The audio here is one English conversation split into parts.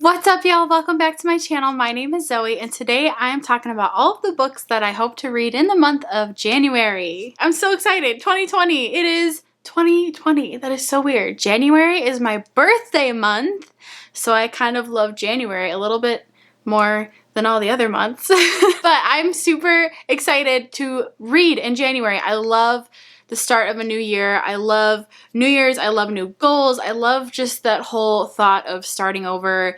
What's up, y'all? Welcome back to my channel. My name is Zoe, and today I am talking about all of the books that I hope to read in the month of January. I'm so excited. 2020. It is 2020. That is so weird. January is my birthday month, so I kind of love January a little bit more than all the other months. But I'm super excited to read in January. I love the start of a new year. I love New Year's. I love new goals. I love just that whole thought of starting over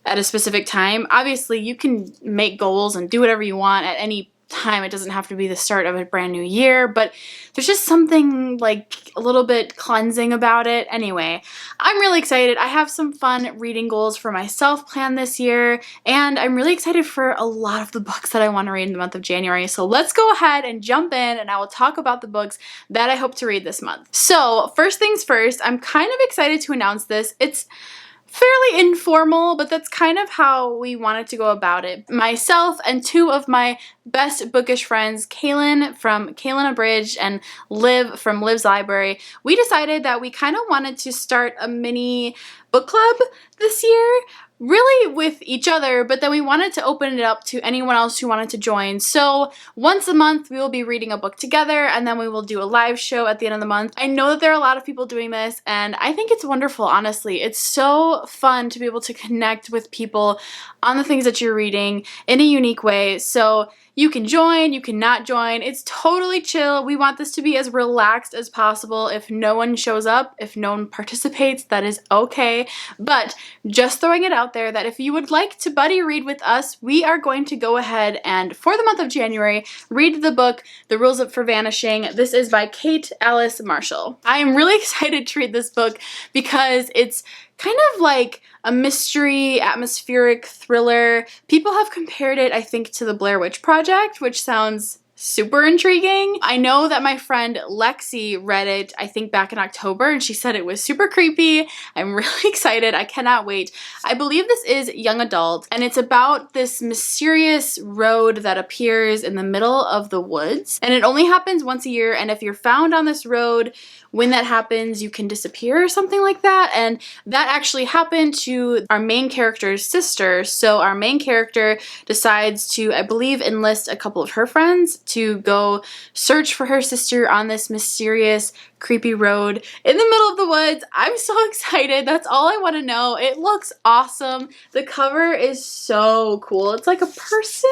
at a specific time. Obviously, you can make goals and do whatever you want at any time. It doesn't have to be the start of a brand new year, but there's just something like a little bit cleansing about it. Anyway, I'm really excited. I have some fun reading goals for myself planned this year, and I'm really excited for a lot of the books that I want to read in the month of January. So let's go ahead and jump in, and I will talk about the books that I hope to read this month. So first things first, I'm kind of excited to announce this. It's fairly informal, but that's kind of how we wanted to go about it. Myself and two of my best bookish friends, Kaylin from Kaylin Abridged and Liv from Liv's Library, we decided that we kind of wanted to start a mini book club this year, really with each other, but then we wanted to open it up to anyone else who wanted to join. So once a month we will be reading a book together, and then we will do a live show at the end of the month. I know that there are a lot of people doing this, and I think it's wonderful, honestly. It's so fun to be able to connect with people on the things that you're reading in a unique way. So you can join, you can not join. It's totally chill. We want this to be as relaxed as possible. If no one shows up, if no one participates, that is okay. But just throwing it out there that if you would like to buddy read with us, we are going to go ahead and, for the month of January, read the book, The Rules for Vanishing. This is by Kate Alice Marshall. I am really excited to read this book because it's kind of like a mystery, atmospheric thriller. People have compared it, I think, to the Blair Witch Project, which sounds super intriguing. I know that my friend Lexi read it, I think back in October, and she said it was super creepy. I'm really excited. I cannot wait. I believe this is young adult, and it's about this mysterious road that appears in the middle of the woods, and it only happens once a year, and if you're found on this road, when that happens, you can disappear or something like that. And that actually happened to our main character's sister. So our main character decides to, I believe, enlist a couple of her friends to go search for her sister on this mysterious, creepy road in the middle of the woods. I'm so excited. That's all I want to know. It looks awesome. The cover is so cool. It's like a person.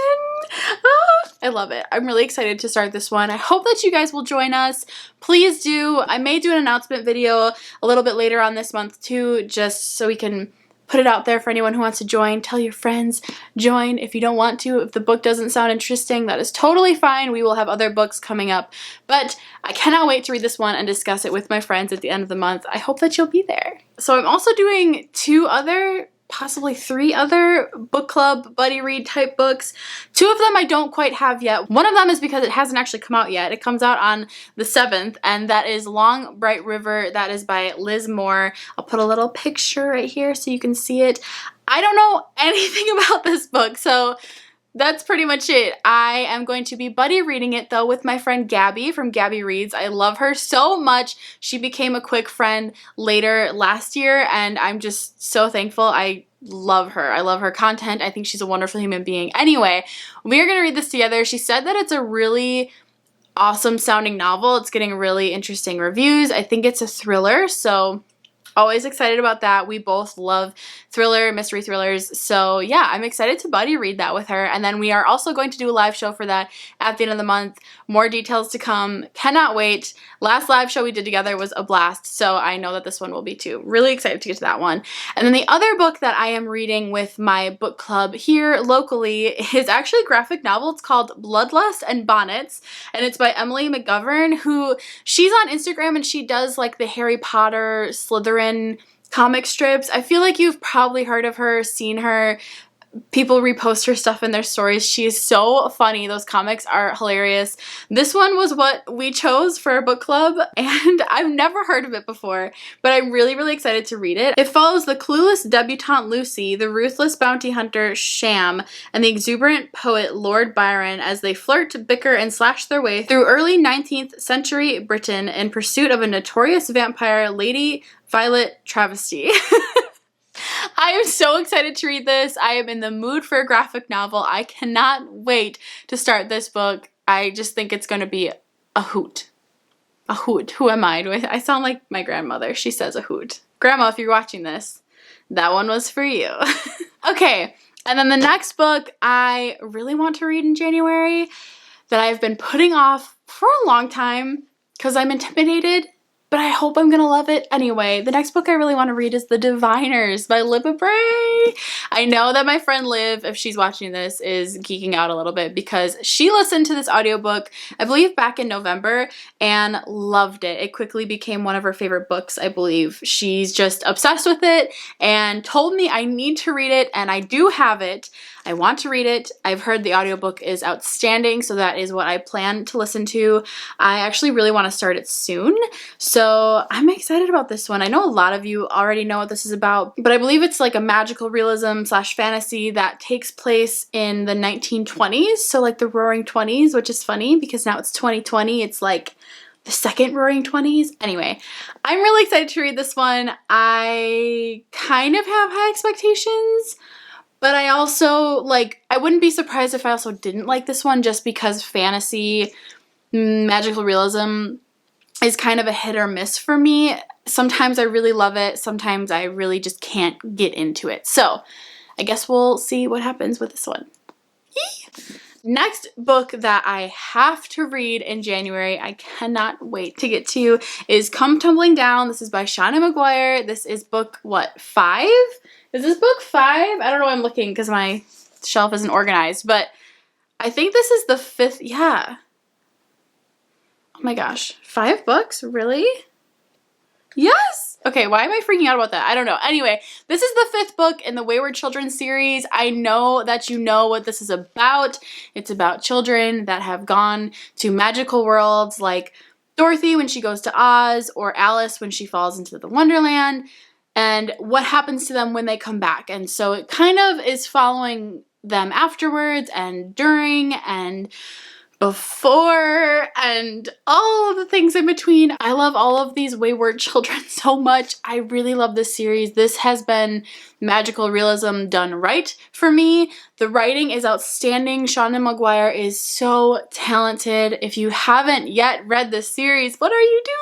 Ah, I love it. I'm really excited to start this one. I hope that you guys will join us. Please do. I may do an announcement video a little bit later on this month too, just so we can put it out there for anyone who wants to join. Tell your friends, join if you don't want to. If the book doesn't sound interesting, that is totally fine. We will have other books coming up. But I cannot wait to read this one and discuss it with my friends at the end of the month. I hope that you'll be there. So I'm also doing possibly three other book club buddy read type books. Two of them I don't quite have yet. One of them is because it hasn't actually come out yet. It comes out on the 7th, and that is Long Bright River. That is by Liz Moore. I'll put a little picture right here so you can see it. I don't know anything about this book, so that's pretty much it. I am going to be buddy reading it though with my friend Gabby from Gabby Reads. I love her so much. She became a quick friend later last year, and I'm just so thankful. I love her. I love her content. I think she's a wonderful human being. Anyway, we are going to read this together. She said that it's a really awesome sounding novel. It's getting really interesting reviews. I think it's a thriller, so always excited about that. We both love thriller, mystery thrillers. So yeah, I'm excited to buddy read that with her. And then we are also going to do a live show for that at the end of the month. More details to come. Cannot wait. Last live show we did together was a blast. So I know that this one will be too. Really excited to get to that one. And then the other book that I am reading with my book club here locally is actually a graphic novel. It's called Bloodless and Bonnets. And it's by Emily McGovern, who she's on Instagram and she does like the Harry Potter, Slytherin comic strips. I feel like you've probably heard of her, seen her. People repost her stuff in their stories. She is so funny. Those comics are hilarious. This one was what we chose for our book club, and I've never heard of it before, but I'm really, really excited to read it. It follows the clueless debutante Lucy, the ruthless bounty hunter Sham, and the exuberant poet Lord Byron as they flirt, bicker, and slash their way through early 19th century Britain in pursuit of a notorious vampire, Lady Violet Travesty. I am so excited to read this. I am in the mood for a graphic novel. I cannot wait to start this book. I just think it's going to be a hoot. A hoot. Who am I? I sound like my grandmother. She says a hoot. Grandma, if you're watching this, that one was for you. Okay, and then the next book I really want to read in January that I've been putting off for a long time because I'm intimidated, but I hope I'm gonna love it anyway. The next book I really want to read is The Diviners by Liv Bray. I know that my friend Liv, if she's watching this, is geeking out a little bit because she listened to this audiobook, I believe back in November, and loved it. It quickly became one of her favorite books, I believe. She's just obsessed with it and told me I need to read it, and I do have it. I want to read it. I've heard the audiobook is outstanding, so that is what I plan to listen to. I actually really want to start it soon, so I'm excited about this one. I know a lot of you already know what this is about, but I believe it's like a magical realism / fantasy that takes place in the 1920s, so like the Roaring 20s, which is funny because now it's 2020. It's like the second Roaring 20s. Anyway, I'm really excited to read this one. I kind of have high expectations, but I also, like, I wouldn't be surprised if I also didn't like this one just because fantasy, magical realism is kind of a hit or miss for me. Sometimes I really love it. Sometimes I really just can't get into it. So I guess we'll see what happens with this one. Yee! Next book that I have to read in January, I cannot wait to get to, is Come Tumbling Down. This is by Shauna Maguire. This is book, what, 5? Is this book 5? I don't know why I'm looking because my shelf isn't organized, but I think this is the 5th. Yeah. Oh my gosh. 5 books? Really? Yes! Okay, why am I freaking out about that? I don't know. Anyway, this is the 5th book in the Wayward Children series. I know that you know what this is about. It's about children that have gone to magical worlds like Dorothy when she goes to Oz, or Alice when she falls into the Wonderland, and what happens to them when they come back. And so it kind of is following them afterwards and during and before and all of the things in between. I love all of these Wayward Children so much. I really love this series. This has been magical realism done right for me. The writing is outstanding. Shauna Maguire is so talented. If you haven't yet read this series, what are you doing?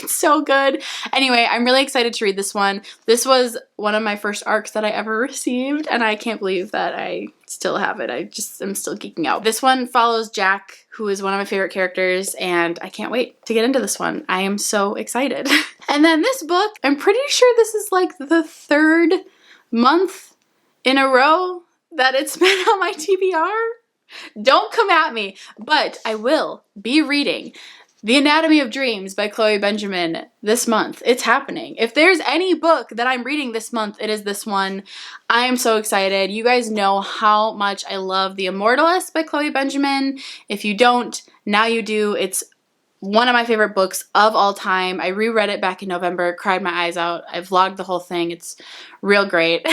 It's so good. Anyway, I'm really excited to read this one. This was one of my first arcs that I ever received, and I can't believe that I still have it. I'm still geeking out. This one follows Jack, who is one of my favorite characters, and I can't wait to get into this one. I am so excited. And then this book, I'm pretty sure this is like the 3rd month in a row that it's been on my TBR. Don't come at me, but I will be reading The Anatomy of Dreams by Chloe Benjamin this month. It's happening. If there's any book that I'm reading this month, it is this one. I am so excited. You guys know how much I love The Immortalist by Chloe Benjamin. If you don't, now you do. It's one of my favorite books of all time. I reread it back in November, cried my eyes out. I vlogged the whole thing. It's real great.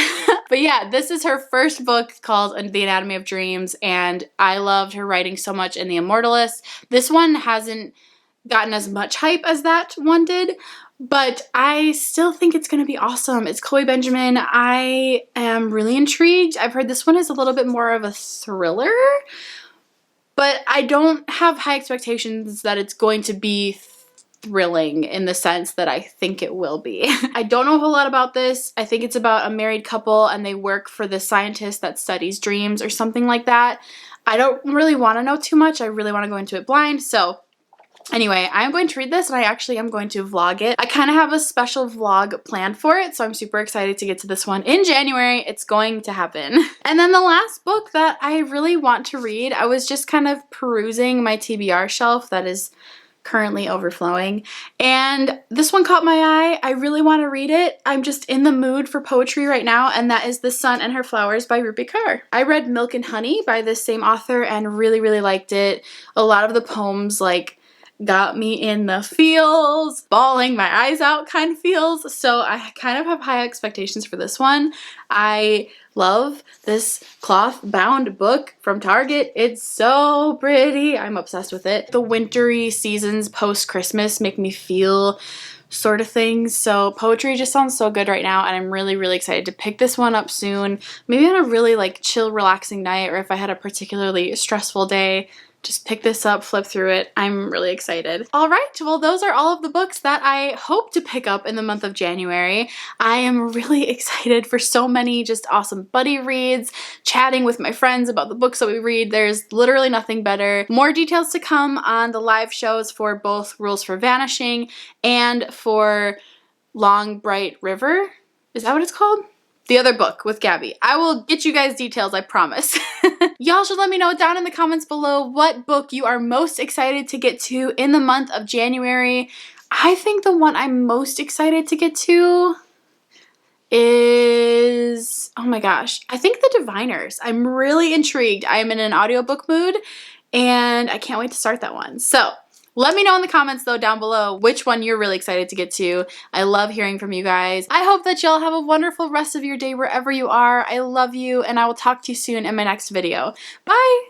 But yeah, this is her first book called The Anatomy of Dreams, and I loved her writing so much in The Immortalist. This one hasn't gotten as much hype as that one did, but I still think it's going to be awesome. It's Chloe Benjamin. I am really intrigued. I've heard this one is a little bit more of a thriller, but I don't have high expectations that it's going to be thrilling in the sense that I think it will be. I don't know a whole lot about this. I think it's about a married couple and they work for the scientist that studies dreams or something like that. I don't really want to know too much. I really want to go into it blind, so anyway, I'm going to read this and I actually am going to vlog it. I kind of have a special vlog planned for it, so I'm super excited to get to this one in January. It's going to happen. And then the last book that I really want to read, I was just kind of perusing my TBR shelf that is currently overflowing, and this one caught my eye. I really want to read it. I'm just in the mood for poetry right now, and that is The Sun and Her Flowers by Rupi Kaur. I read Milk and Honey by this same author and really liked it. A lot of the poems like got me in the feels, bawling my eyes out kind of feels, so I kind of have high expectations for this one. I love this cloth bound book from Target. It's so pretty. I'm obsessed with it. The wintry seasons post-Christmas make me feel sort of things. So poetry just sounds so good right now, and I'm really, really excited to pick this one up soon. Maybe on a really like chill, relaxing night, or if I had a particularly stressful day, just pick this up, flip through it. I'm really excited. All right, well, those are all of the books that I hope to pick up in the month of January. I am really excited for so many just awesome buddy reads, chatting with my friends about the books that we read. There's literally nothing better. More details to come on the live shows for both Rules for Vanishing and for Long Bright River. Is that what it's called? The other book with Gabby. I will get you guys details, I promise. Y'all should let me know down in the comments below what book you are most excited to get to in the month of January. I think the one I'm most excited to get to is, oh my gosh, I think The Diviners. I'm really intrigued. I am in an audiobook mood and I can't wait to start that one. So let me know in the comments though down below which one you're really excited to get to. I love hearing from you guys. I hope that y'all have a wonderful rest of your day wherever you are. I love you, and I will talk to you soon in my next video. Bye!